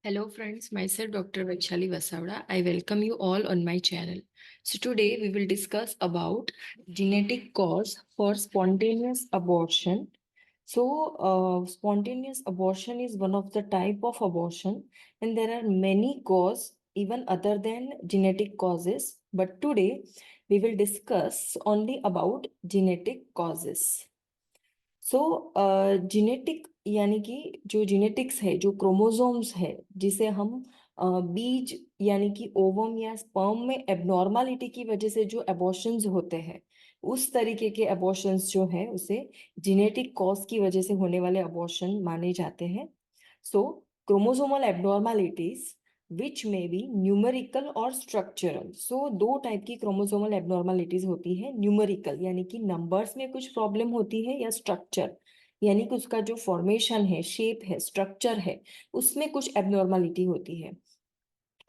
Hello friends, myself Dr. Vaikshali Vasavda. I welcome you all on my channel. So today we will discuss about genetic cause for spontaneous abortion. Spontaneous abortion is one of the type of abortion, and there are many cause even other than genetic causes. But today we will discuss only about genetic causes. Genetic यानी कि जो genetics है, जो chromosomes है, जिसे हम बीज यानी कि ओवम या स्पर्म में एबनॉर्मालिटी की वजह से जो एबॉर्शंस होते हैं, उस तरीके के एबॉर्शंस जो है उसे जेनेटिक कॉज की वजह से होने वाले एबॉर्शन माने जाते हैं. क्रोमोसोमल एबनॉर्मालिटीज विच में बी न्यूमेरिकल और स्ट्रक्चरल. दो टाइप की क्रोमोसोमल एबनॉर्मालिटीज होती है. न्यूमेरिकल यानी कि नंबर्स में कुछ प्रॉब्लम होती है, या स्ट्रक्चर यानी कि उसका जो फॉर्मेशन है, शेप है, स्ट्रक्चर है, उसमें कुछ एबनॉर्मालिटी होती है.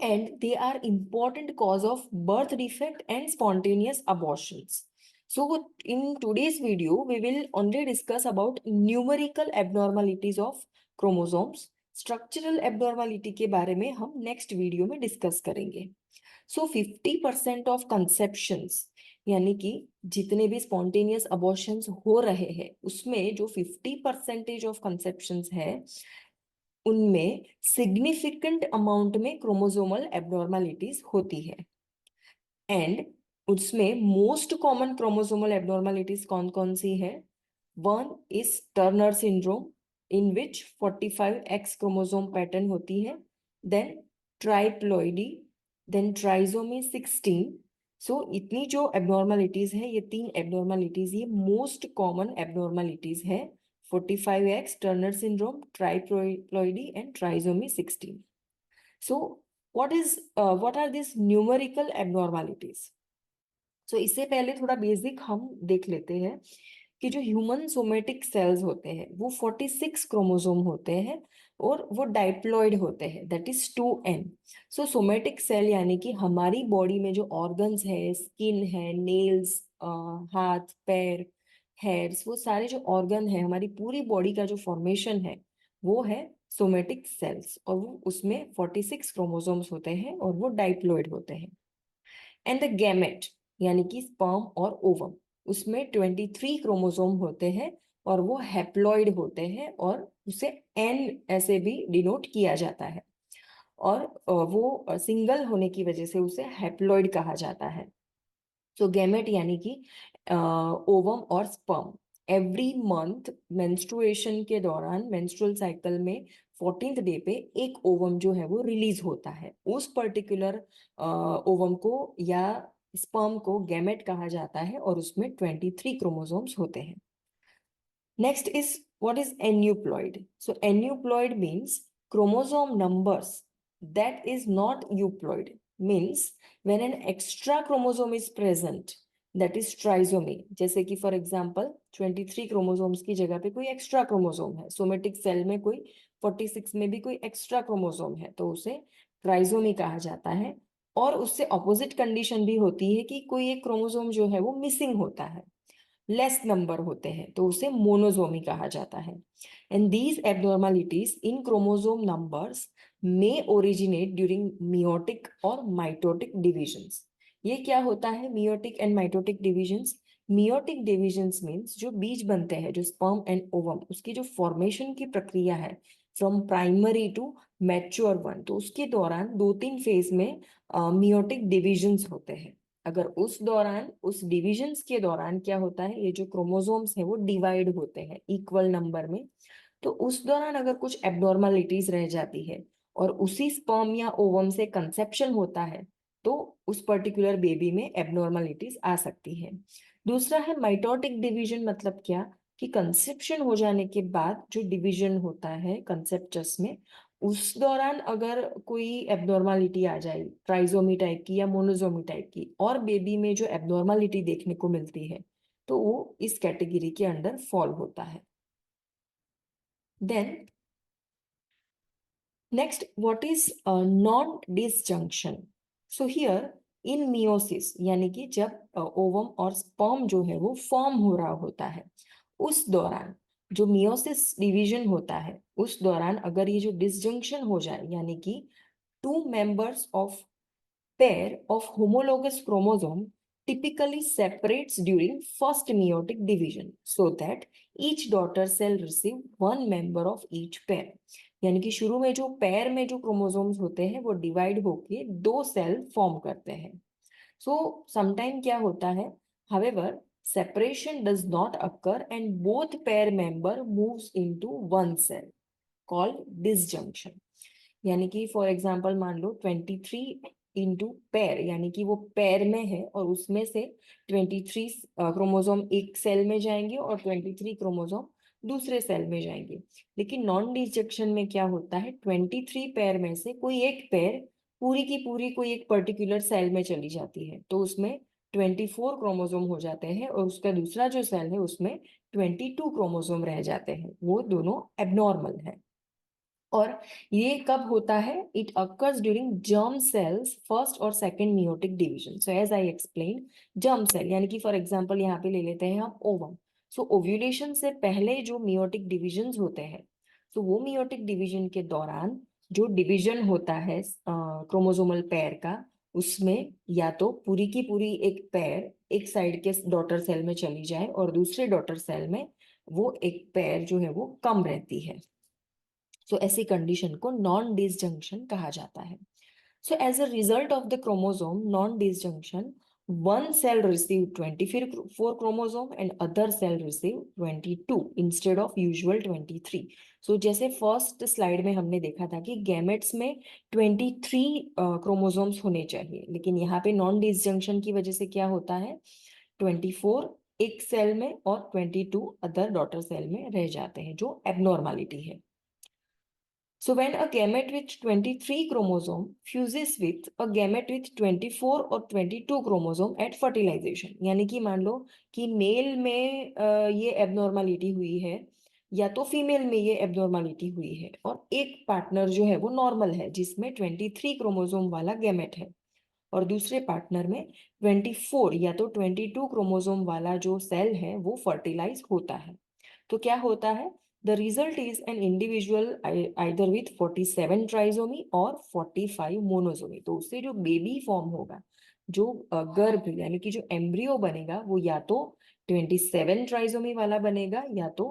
And they are important cause of birth defect and spontaneous abortions. So in today's video we will only discuss about numerical abnormalities of chromosomes. Structural abnormality के बारे में हम नेक्स्ट वीडियो में डिस्कस करेंगे. 50% ऑफ कंसेप्शंस यानी कि जितने भी स्पॉन्टेनियस अबॉर्शंस हो रहे हैं, उसमें जो 50% ऑफ कंसेप्शंस है, उनमें सिग्निफिकेंट अमाउंट में क्रोमोसोमल एबनॉर्मालिटीज होती है. एंड उसमें मोस्ट कॉमन क्रोमोसोमल एबनॉर्मालिटीज कौन कौन सी है? One is Turner syndrome, in which 45X chromosome pattern होती है. Then triploidy, then trisomy 16. इतनी जो एबनॉर्मालिटीज है, ये तीन एबनॉर्मालिटीज ये मोस्ट कॉमन एबनॉर्मालिटीज है. 45X, Turner syndrome, triploidy and trisomy 16. what are these numerical abnormalities? इससे पहले थोड़ा बेसिक हम देख लेते हैं कि जो ह्यूमन सोमेटिक सेल्स होते हैं वो 46 क्रोमोसोम होते हैं और वो डाइप्लॉइड होते हैं, that is 2n. Somatic cell यानी कि हमारी बॉडी में जो ऑर्गन्स है, स्किन है, नेल्स, हाथ पैर, हेयर्स, वो सारे जो ऑर्गन है, हमारी पूरी बॉडी का जो फॉर्मेशन है वो है सोमेटिक सेल्स, और वो उसमें 46 क्रोमोसोम्स होते हैं और वो डाइप्लॉइड होते हैं. एंड द गैमेट यानी कि स्पर्म और ओवम, उसमें 23 क्रोमोसोम होते हैं और वो हैप्लॉइड होते हैं, और उसे एन ऐसे भी डिनोट किया जाता है, और वो सिंगल होने की वजह से उसे हैप्लॉइड कहा जाता है. गैमेट यानी कि ओवम और स्पर्म. एवरी मंथ मेंस्ट्रुएशन के दौरान, मेंस्ट्रुअल साइकिल में 14th डे पे एक ओवम जो है वो रिलीज होता है. उस पर्टिकुलर ओवम को या स्पर्म को गैमेट कहा जाता है, और उसमें 23 क्रोमोसोम्स होते हैं. Next is what is aneuploid. Aneuploid means chromosome numbers that is not euploid, means when an extra chromosome is present, that is trisomy. जैसे कि फॉर एग्जांपल 23 क्रोमोसोम्स की जगह पे कोई एक्स्ट्रा क्रोमोसोम है, सोमेटिक सेल में कोई 46 में भी कोई एक्स्ट्रा क्रोमोसोम है, तो उसे ट्राइसोमी कहा जाता है. और उससे ऑपोजिट कंडीशन भी होती है कि कोई एक क्रोमोसोम जो है वो मिसिंग होता है, लेस नंबर होते हैं, तो उसे मोनोजोमी कहा जाता है. And these abnormalities in chromosome numbers में ओरिजिनेट ड्यूरिंग मियोटिक और माइटोटिक डिविजन्स. ये क्या होता है meiotic and mitotic divisions? Meiotic divisions means जो बीज बनते हैं, जो स्पर्म एंड ओवम, उसकी जो फॉर्मेशन की प्रक्रिया है from primary to mature one, तो उसके दौरान 2-3 फेज में मियोटिक डिविजन्स होते हैं. अगर उस दौरान, उस डिविजन्स के दौरान क्या होता है, ये जो क्रोमोसोम्स है वो डिवाइड होते हैं इक्वल नंबर में, तो उस दौरान अगर कुछ एबनॉर्मालिटीज रह जाती है और उसी स्पर्म या ओवम से कंसेप्शन होता है, तो उस पर्टिकुलर बेबी में एबनॉर्मालिटीज आ सकती है. दूसरा है माइटोटिक डिवीजन. मतलब क्या कि कंसेप्शन हो जाने के बाद जो डिवीजन होता है कंसेप्टस में, उस दौरान अगर कोई एबनॉर्मालिटी आ जाए, ट्राइसोमी टाइप की या मोनोजोमी टाइप की, और बेबी में जो एबनॉर्मालिटी देखने को मिलती है, तो वो इस कैटेगरी के अंडर फॉल होता है. Then next, what is non disjunction. Here in meiosis यानी कि जब ओवम और स्पर्म जो है वो फॉर्म हो रहा होता है, उस दौरान जो मियोसिस डिवीजन होता है, उस दौरान अगर ये जो डिसजंक्शन हो जाए, यानी कि two members of pair of homologous chromosome typically separates during first meiotic division so that each daughter cell receive one member of each pair. यानी कि शुरू में जो पेयर में जो क्रोमोसोम्स होते हैं वो डिवाइड होके दो सेल फॉर्म करते हैं. सो समटाइम क्या होता है, however separation does not occur and both pair member moves into one cell called disjunction. यानी कि फॉर एग्जाम्पल मान लो 23 इंटू पेयर, यानी कि वो पेयर में है और उसमें से 23 क्रोमोसोम एक सेल में जाएंगे और 23 क्रोमोसोम दूसरे सेल में जाएंगे. लेकिन नॉन डिसजेक्शन में क्या होता है, 23 पेयर में से कोई एक पेयर पूरी की पूरी कोई एक पर्टिकुलर सेल में चली जाती है, तो उसमें 24 क्रोमोसोम हो जाते हैं और उसका दूसरा जो सेल है उसमें 22 क्रोमोसोम रह जाते हैं. वो दोनों एबनॉर्मल है. और ये कब होता है, it occurs during germ cells first और second meiotic division. So as I explain, germ cell यानी कि फॉर एग्जांपल यहाँ पे ले लेते हैं हम ओवम. सो ओव्यूलेशन से पहले जो मियोटिक डिविजन्स होते हैं, तो वो मियोटिक डिवीजन के दौरान जो डिवीजन होता है क्रोमोसोमल पेयर का, उसमें या तो पूरी की पूरी एक पेयर एक साइड के डॉटर सेल में चली जाए और दूसरे डॉटर सेल में वो एक पेयर जो है वो कम रहती है. सो ऐसी कंडीशन को नॉन डिसजंक्शन कहा जाता है. So as a result of the chromosome non-disjunction, one cell receive 24 chromosome and other cell receive 22 instead of usual 23. So जैसे फर्स्ट स्लाइड में हमने देखा था कि गैमेट्स में 23 क्रोमोसोम्स होने चाहिए, लेकिन यहाँ पे नॉन डिसजंक्शन की वजह से क्या होता है, 24 एक सेल में और 22 अदर डॉटर सेल में रह जाते हैं, जो एबनॉर्मालिटी है. So when a gamete with 23 chromosome fuses with a gamete with 24 और 22 क्रोमोसोम at fertilization, यानी कि मान लो कि मेल में ये एबनॉर्मालिटी हुई है या तो फीमेल में ये एबनॉर्मालिटी हुई है और एक पार्टनर जो है वो नॉर्मल है जिसमें 23 क्रोमोसोम वाला गैमेट है और दूसरे पार्टनर में 24 या तो 22 क्रोमोसोम वाला जो सेल है वो फर्टिलाइज होता है. तो क्या होता है, the result is an individual either with 47 trisomy और 45 मोनोसोमी. तो उससे जो बेबी फॉर्म होगा, जो गर्भ यानी कि जो एम्ब्रियो बनेगा, वो या तो 27 ट्राइसोमी वाला बनेगा या तो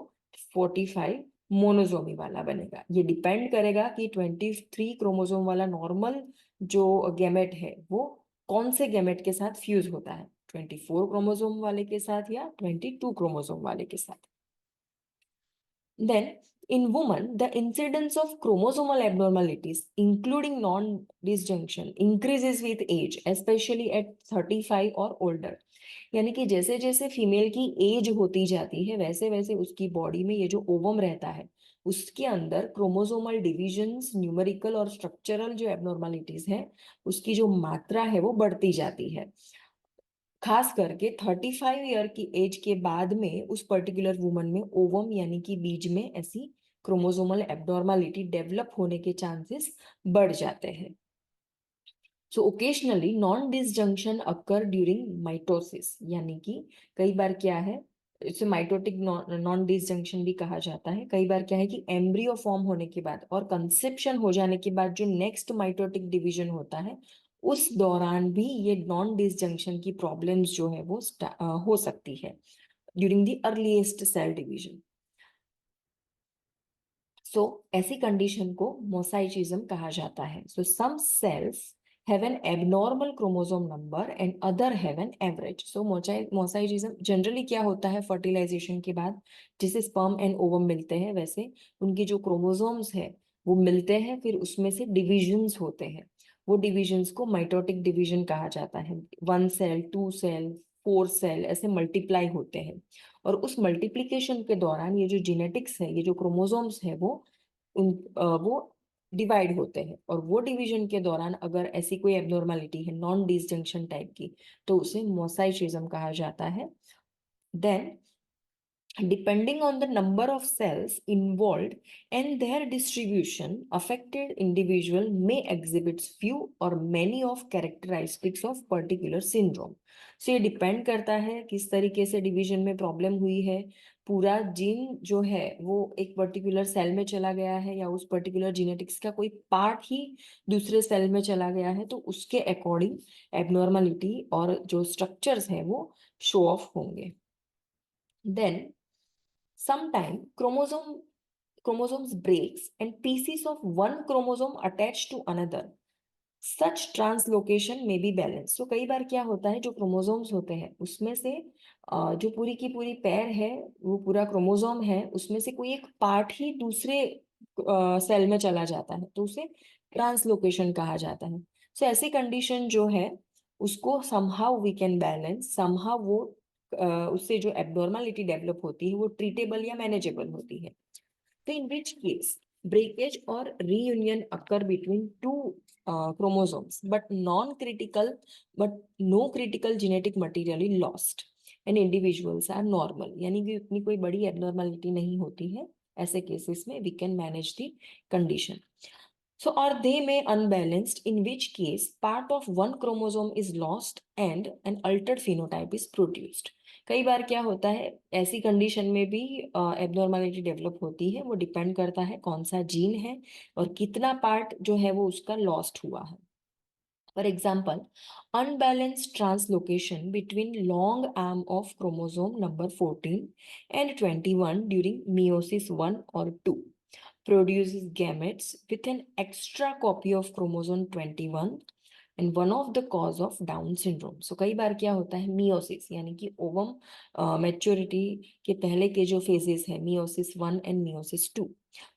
45 मोनोसोमी वाला बनेगा. ये डिपेंड करेगा कि 23 क्रोमोसोम वाला नॉर्मल जो गैमेट है वो कौन से गैमेट के साथ फ्यूज होता है, 24 क्रोमोसोम वाले के साथ या 22 क्रोमोसोम वाले के साथ. Then, in women, the incidence of chromosomal abnormalities, including non-disjunction, increases with age, especially at 35 और older. यानी कि जैसे जैसे फीमेल की एज होती जाती है वैसे वैसे उसकी बॉडी में ये जो ओवम रहता है उसके अंदर क्रोमोसोमल डिविजन्स, न्यूमेरिकल और स्ट्रक्चरल जो एबनॉर्मलिटीज है उसकी जो मात्रा है वो बढ़ती जाती है. खास करके 35 ईयर की एज के बाद में उस पर्टिकुलर वुमन में ओवम यानी कि बीज में ऐसी क्रोमोसोमल एब्नॉर्मलिटी डेवलप होने के चांसेस बढ़ जाते हैं. So occasionally non disjunction occur during mitosis, यानी कि कई बार क्या है, इसे माइटोटिक नॉन डिसजंक्शन भी कहा जाता है. कई बार क्या है कि एम्ब्रियो फॉर्म होने के बाद और कंसेप्शन हो जाने के बाद जो नेक्स्ट माइटोटिक डिवीजन होता है उस दौरान भी ये नॉन डिसजंक्शन की प्रॉब्लम्स जो है वो हो सकती है during the earliest cell division. So ऐसी कंडीशन को मोसाइचिज्म कहा जाता है. So some cells have an abnormal chromosome number and other have an average. So mosaicism generally क्या होता है, फर्टिलाइजेशन के बाद जैसे स्पर्म एंड ओवम मिलते हैं वैसे उनके जो क्रोमोसोम्स है वो मिलते हैं, फिर उसमें से डिविजन्स होते हैं. वो डिविजन्स को माइटोटिक डिवीजन कहा जाता है. 1 सेल, 2 सेल, 4 सेल ऐसे मल्टीप्लाई होते हैं और उस मल्टीप्लीकेशन के दौरान ये जो जेनेटिक्स है, ये जो क्रोमोसोम्स है वो डिवाइड होते हैं और वो डिवीजन के दौरान अगर ऐसी कोई एब्नॉर्मलिटी है नॉन डिसजंक्शन टाइप की तो उसे मोसाइचिज्म कहा जाता है. Then Depending on the number of cells involved and their distribution, affected individual may exhibit few or many of characteristics of particular syndrome. So ये डिपेंड करता है किस तरीके से डिवीजन में प्रॉब्लम हुई है, पूरा जीन जो है वो एक पर्टिकुलर सेल में चला गया है या उस पर्टिकुलर जीनेटिक्स का कोई पार्ट ही दूसरे सेल में चला गया है, तो उसके अकॉर्डिंग एबनॉर्मलिटी और जो स्ट्रक्चर्स हैं वो शो ऑफ होंगे. Then sometime chromosomes breaks and pieces of one chromosome attached to another. Such translocation may be balanced. So कई बार क्या होता है, जो क्रोमोसोम्स होते हैं उसमें से जो पूरी की पूरी पेयर है, वो पूरा क्रोमोसोम है, उसमें से कोई एक पार्ट ही दूसरे सेल में चला जाता है, तो उसे ट्रांसलोकेशन कहा जाता है. सो ऐसी कंडीशन जो है उसको somehow we can balance, somehow वो उससे जो एब्नॉर्मलिटी डेवलप होती है वो ट्रीटेबल या मैनेजेबल होती है. तो इन which case breakage or reunion occur between two chromosomes but no critical genetic material is lost and individuals are normal, यानी कि उतनी कोई बड़ी एबनॉर्मलिटी नहीं होती है. ऐसे केसेस में we can manage the condition. So, or they may unbalanced, in which case part of one chromosome is lost and an altered phenotype is produced. कई बार क्या होता है, ऐसी कंडीशन में भी एब्नॉर्मलिटी डेवलप होती है. वो डिपेंड करता है कौन सा जीन है और कितना पार्ट जो है वो उसका लॉस्ट हुआ है. For example, unbalanced translocation between long arm of chromosome number 14 and 21 during meiosis 1 or 2 produces gametes with an extra copy of chromosome 21 and one of the cause of Down syndrome. So कई बार क्या होता है, meiosis यानी कि ovum maturity के पहले के जो फेजेस है, मियोसिस 1 एंड मियोसिस 2,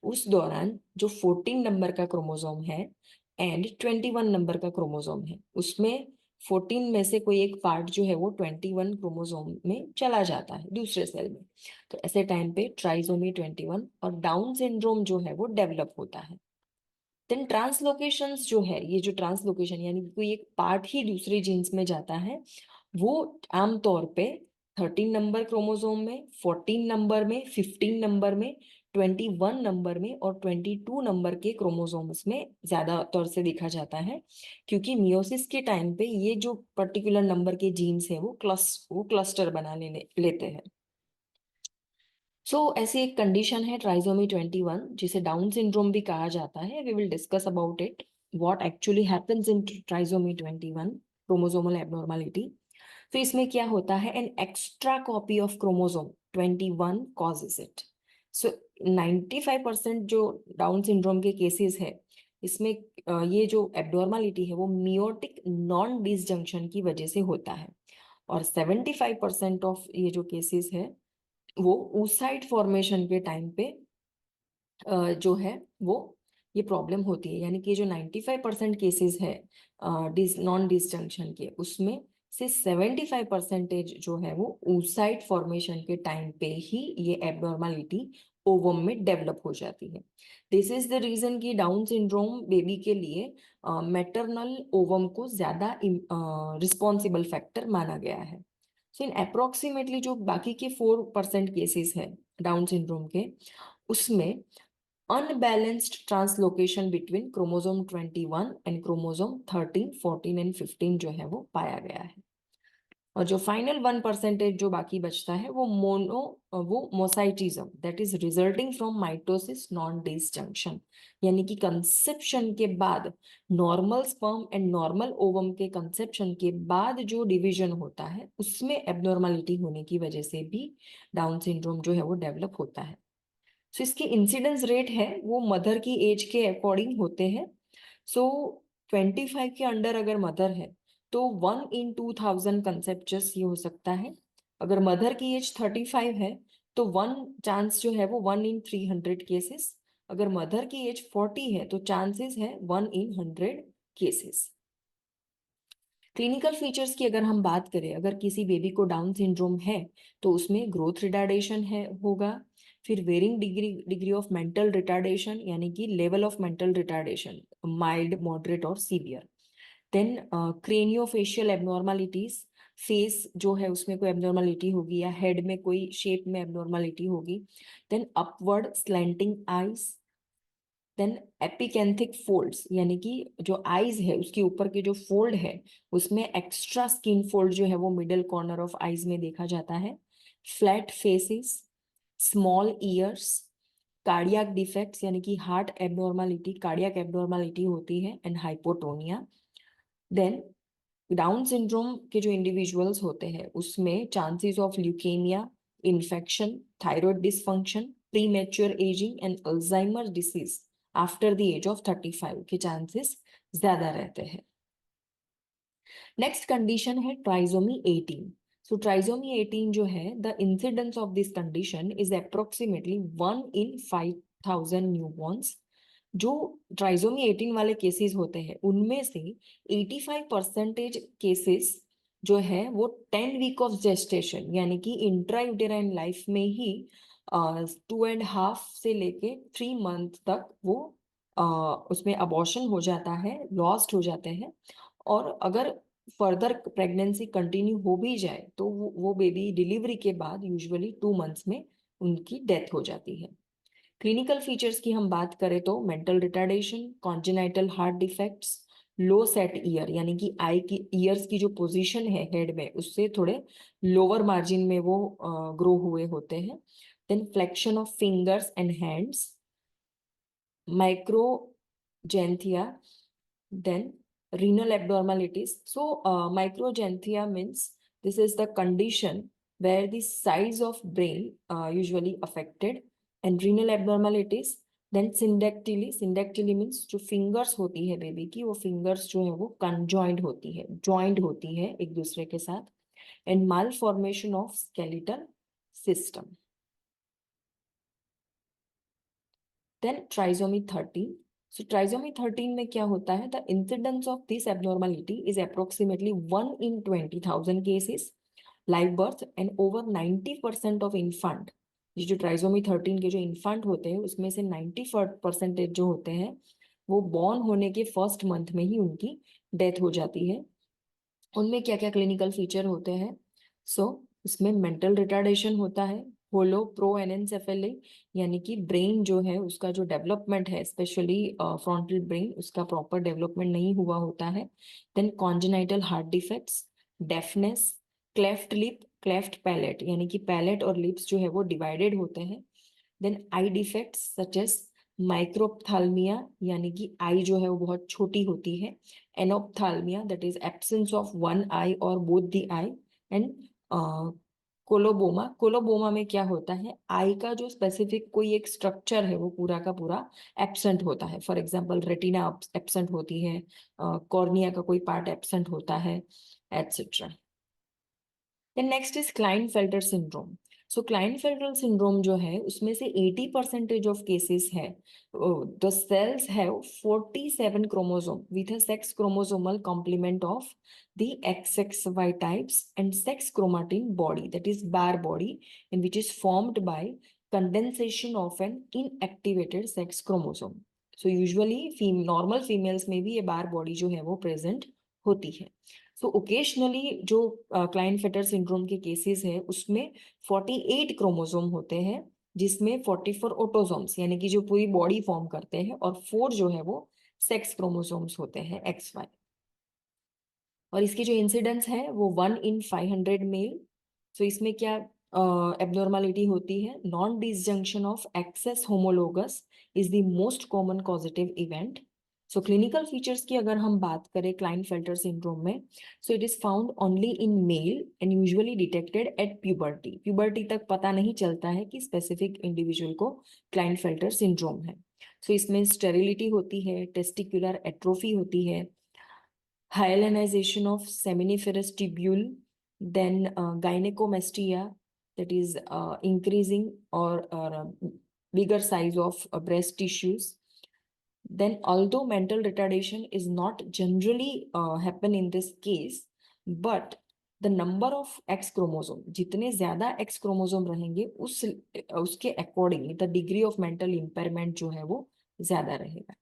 उस दौरान जो 14 नंबर का क्रोमोसोम है एंड 21 नंबर का क्रोमोसोम है, उसमें 14 में से कोई एक पार्ट जो है वो 21 क्रोमोसोम में चला जाता है दूसरे सेल में. तो ऐसे टाइम पे ट्राइसोमी 21 और डाउन सिंड्रोम जो है वो डेवलप होता है. देन ट्रांसलोकेशंस जो है, ये जो ट्रांसलोकेशन यानी कोई एक पार्ट ही दूसरे जीन्स में जाता है, वो आमतौर पे 13 नंबर क्रोमोसोम में, 14 नंबर में, 15 नंबर में, 21 नंबर में और 22 नंबर के क्रोमोसोम्स में ज्यादा तौर से देखा जाता है, क्योंकि मियोसिस के टाइम पे ये जो पर्टिकुलर नंबर के जीन्स है वो क्लस्टर बना लेते हैं. ऐसी एक कंडीशन है ट्राइसोमी 21, जिसे डाउन सिंड्रोम भी कहा जाता है. We will discuss about it, what actually happens in trisomy 21, chromosomal abnormality. तो इसमें क्या होता है, an extra copy of chromosome 21 causes it. So 95% जो डाउन सिंड्रोम के केसेस है, इसमें ये जो एबनॉर्मलिटी है वो मियोटिक नॉन डिसजंक्शन की वजह से होता है. और 75% ऑफ ये जो केसेस है वो oocyte फॉर्मेशन के टाइम पे जो है वो ये प्रॉब्लम होती है. यानी कि जो 95% केसेस है नॉन डिसजंक्शन के, उसमें से 75% जो है वो oocyte फॉर्मेशन के टाइम पे ही ये एबनॉर्मलिटी ओवम में डेवलप हो जाती है. दिस इज द रीजन कि डाउन सिंड्रोम बेबी के लिए मैटरनल ओवम को ज्यादा रिस्पॉन्सिबल फैक्टर माना गया है. सो इन अप्रोक्सीमेटली जो बाकी के 4% केसेस है डाउन सिंड्रोम के, उसमें unbalanced translocation between chromosome 21 and chromosome 13, 14 and 15 जो है वो पाया गया है. और जो फाइनल 1% जो बाकी बचता है वो mosaicism, that is resulting from mitosis non disjunction, यानी कि कंसेप्शन के बाद, normal sperm and normal ovum के कंसेप्शन के बाद जो डिवीजन होता है उसमें एबनॉर्मलिटी होने की वजह से भी डाउन सिंड्रोम जो है वो डेवलप होता है. सो इसके इंसिडेंस रेट है वो मदर की एज के अकॉर्डिंग होते हैं. सो 25 के अंडर अगर मदर है तो 1 in 2000 कंसेप्चुअस ये हो सकता है. अगर मदर की एज 35 है तो 1 चांस जो है वो 1 in 300 केसेस. अगर मदर की एज 40 है तो चांसेस है 1 in 100 केसेस. क्लिनिकल फीचर्स की अगर हम बात करें, अगर किसी बेबी को डाउन सिंड्रोम है तो उसमें ग्रोथ रिटार्डेशन है होगा, फिर varying degree of mental retardation, यानी कि level of mental retardation mild, moderate और severe. Then craniofacial abnormalities, face जो है उसमें कोई एब्नॉर्मलिटी होगी या हेड में कोई शेप में एब्नॉर्मलिटी होगी। Then upward slanting eyes, then epicanthic folds, यानी कि जो आईज है उसके ऊपर के जो फोल्ड है उसमें एक्स्ट्रा स्किन फोल्ड जो है वो मिडल कॉर्नर ऑफ आईज में देखा जाता है। Flat faces, small ears, cardiac defects यानी कि हार्ट एब्नॉर्मलिटी, कार्डियक एब्नॉर्मलिटी होती है, and hypotonia. Then Down syndrome के जो इंडिविजुअल्स होते हैं उसमें chances of leukaemia, infection, thyroid dysfunction, premature ageing and Alzheimer disease after the age of 35 के चांसेस ज्यादा रहते हैं। नेक्स्ट कंडीशन है ट्राइसोमी 18। सो ट्राइसोमी 18 जो है, the incidence of this condition is approximately 1 in 5,000 newborn's. जो trisomy 18 वाले cases होते हैं उनमें से 85% केसेस जो है वो 10 वीक ऑफ जेस्टेशन यानी कि इंट्रायूटेराइन लाइफ में ही 2.5 से लेके 3 मंथ तक वो उसमें अबॉर्शन हो जाता है, लॉस्ट हो जाते हैं। और अगर फर्दर प्रेगनेंसी कंटिन्यू हो भी जाए तो वो बेबी डिलीवरी के बाद यूजुअली 2 मंथ्स में उनकी डेथ हो जाती है। क्लिनिकल फीचर्स की हम बात करें तो mental retardation, congenital heart defects, लो सेट ईयर यानी कि आई की ईयर्स की जो पोजीशन है हेड में उससे थोड़े लोअर मार्जिन में वो ग्रो हुए होते हैं। Then flexion of fingers and hands, microgenthia, then renal abnormalities. So, microgenthia means this is the condition where the size of brain usually affected, and renal abnormalities. Then syndactyly, syndactyly means जो fingers होती है baby की, वो fingers जो है वो कंजॉइंड होती है, ज्वाइंट होती है एक दूसरे के साथ, and malformation of skeletal system. Then trisomy 13। So trisomy 13 में क्या होता है, the incidence of this abnormality is approximately 1 in 20,000 cases, live birth, and over 90% of infant. ये जो ट्राइसोमी 13 के जो इन्फांट होते हैं उसमें से 90% जो होते हैं वो बॉर्न होने के फर्स्ट मंथ में ही उनकी डेथ हो जाती है। उनमें क्या क्या क्लिनिकल फीचर होते हैं, उसमें मेंटल रिटार्डेशन होता है, होलो प्रो एनेंसेफेली यानी कि ब्रेन जो है उसका जो डेवलपमेंट है स्पेशली फ्रंटल ब्रेन उसका प्रॉपर डेवलपमेंट नहीं हुआ होता है। Then congenital heart defects, deafness, cleft lip, cleft palate यानी कि पैलेट और लिप्स जो है वो डिवाइडेड होते हैं। Then eye defects such as microphthalmia यानी कि आई जो है वो बहुत छोटी होती है, anophthalmia that is absence of one eye और both the eye, and coloboma. Coloboma में क्या होता है, आई का जो स्पेसिफिक कोई एक स्ट्रक्चर है वो पूरा का पूरा एब्सेंट होता है। फॉर एग्जांपल रेटिना एब्सेंट होती है, कॉर्निया का कोई पार्ट एब्सेंट होता है, etcetera. Then next is Klinefelter syndrome. So Klinefelter syndrome जो है उसमें से 80% ऑफ केसेस है, the cells have 47 chromosome with a sex chromosomal complement of the XXY types and sex chromatin body, that is bar body, in which is formed by condensation of an inactivated sex chromosome. So usually normal females में भी ये बार body जो है वो present होती है। सो occasionally जो क्लाइनफेटर syndrome के केसेस है उसमें 48 क्रोमोसोम होते हैं जिसमें 44 ऑटोसोम्स यानी कि जो पूरी बॉडी फॉर्म करते हैं, और 4 जो है वो सेक्स क्रोमोसोम्स होते हैं XY। और इसकी जो इंसिडेंस है वो 1 in 500 मेल। सो इसमें क्या एब्नॉर्मलिटी होती है, non disjunction of Xs homologous is the most common causative event. So clinical features की अगर हम बात करें क्लाइनफेल्टर सिंड्रोम में, so it is found only in male and usually detected at puberty. Puberty तक पता नहीं चलता है कि स्पेसिफिक इंडिविजुअल को क्लाइनफेल्टर सिंड्रोम है। सो इसमें स्टेरिलिटी होती है, टेस्टिकुलर एट्रोफी होती है, hyalinization of seminiferous tubule, then gynecomastia, that is increasing or bigger size of breast tissues. Then although mental retardation is not generally happen in this case, but the number of X chromosome, जितने ज्यादा X chromosome रहेंगे उसके accordingly the degree of mental impairment जो है वो ज्यादा रहेगा।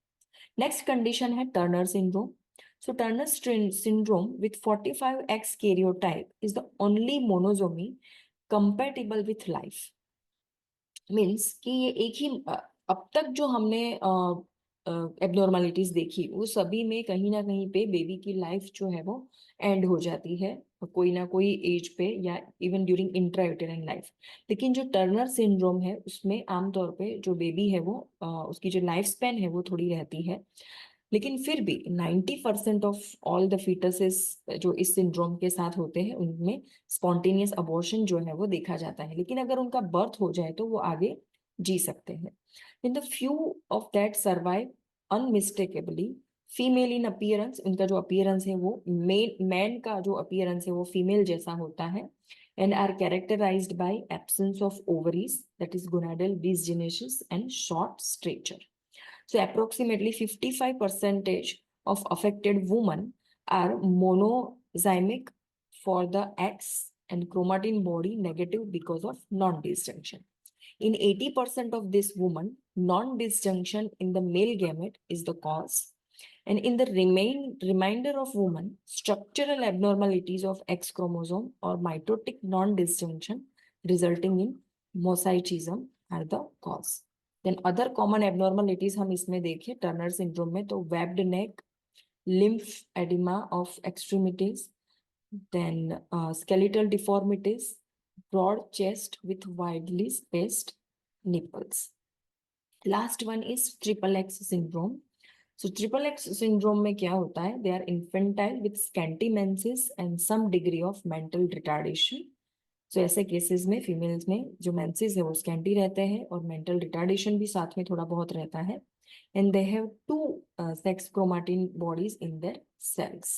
Next condition है Turner syndrome. So Turner syndrome with 45X karyotype is the only monosomy compatible with life. Means कि ये एक ही अब तक जो हमने एबनॉर्मलिटीज देखी वो सभी में कहीं ना कहीं पे बेबी की लाइफ जो है वो एंड हो जाती है कोई ना कोई एज पे या इवन ड्यूरिंग इंट्रायूटेराइन लाइफ। लेकिन जो टर्नर सिंड्रोम है उसमें आमतौर पे जो बेबी है वो उसकी जो लाइफ स्पैन है वो थोड़ी रहती है। लेकिन फिर भी 90% ऑफ ऑल द फीटसेस जो इस सिंड्रोम के साथ होते हैं उनमें स्पॉन्टेनियस अबॉर्शन जो है वो देखा जाता है। लेकिन अगर उनका बर्थ हो जाए तो वो आगे जी सकते हैं। In the few of that survive unmistakably female in appearance, उनका जो अपीयरेंस है वो मैन का जो अपीयरेंस है वो फीमेल जैसा होता है। And are characterised by absence of ovaries, that is gonadal dysgenesis and short stature. So approximately 55% of affected women are monozymic for the X and chromatin body negative because of non-disjunction. In 80% of this women, non-disjunction in the male gamete is the cause. And in the remainder of women, structural abnormalities of X chromosome or mitotic non-disjunction resulting in mosaicism are the cause. Then other common abnormalities हम इसमें देखें Turner syndrome में तो webbed neck, lymphoedema of extremities, then skeletal deformities, broad chest with widely spaced nipples. Last one is triple X syndrome. So triple X syndrome में क्या होता है? They are infantile with scanty menses and some degree of mental retardation. तो ऐसे cases में females में जो menses है वो स्कैंटी रहते हैं और मेंटल रिटार्डेशन भी साथ में थोड़ा बहुत रहता है। And they have two sex chromatin bodies in their sales.